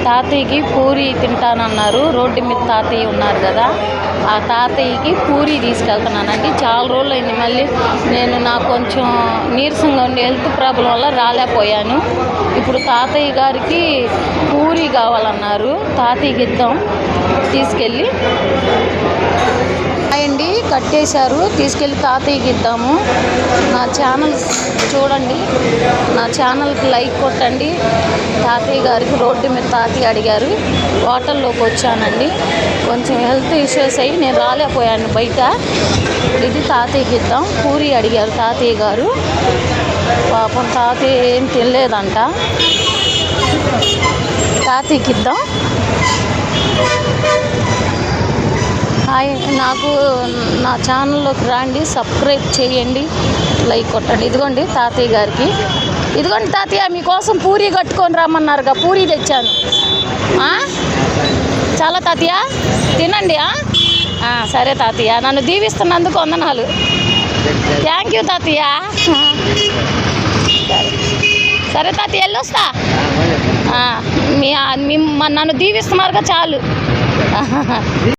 తాతయ్యకి పూరి తింటానన్నారు. రోడ్డు మీద తాతయ్య ఉన్నారు కదా, ఆ తాతయ్యకి పూరి తీసుకెళ్తున్నానండి. చాలా రోజులు అయింది. మళ్ళీ నాకు కొంచెం నీరసంగా ఉండి హెల్త్ ప్రాబ్లం వల్ల రాలేకపోయాను. ఇప్పుడు తాతయ్య గారికి పూరి కావాలన్నారు. తాతయ్యకి ఇద్దాం తీసుకెళ్ళి. అండి కట్టేశారు, తీసుకెళ్ళి తాతయ్యకి ఇద్దాము. నా ఛానల్ చూడండి, నా ఛానల్కి లైక్ కొట్టండి. తాతయ్య గారికి రోడ్డు మీద తాతయ్య అడిగారు, హోటల్లోకి వచ్చానండి. కొంచెం హెల్త్ ఇష్యూస్ అయ్యి నేను రాలేకపోయాను బయట. ఇది తాతయ్యకి ఇద్దాం. పూరి అడిగారు తాతయ్య గారు. పాపం తాతయ్య ఏం తినలేదంట. తాతయ్యకి ఇద్దాం. నాకు నా ఛానల్లోకి రండి, సబ్స్క్రైబ్ చేయండి, లైక్ కొట్టండి. ఇదిగోండి తాతయ్య గారికి. ఇదిగోండి తాతయ్య, మీకోసం పూరి కట్టుకొని రమ్మన్నారుగా, పూరి తెచ్చాను. చాలా తాతయ్య తినండి. సరే తాతయ్య, నన్ను దీవిస్తున్నందుకు వందనాలు. థ్యాంక్ యూ తాతయ్య. సరే తాతయ్య, వెళ్ళొస్తా. నన్ను దీవిస్తున్నారుగా చాలు.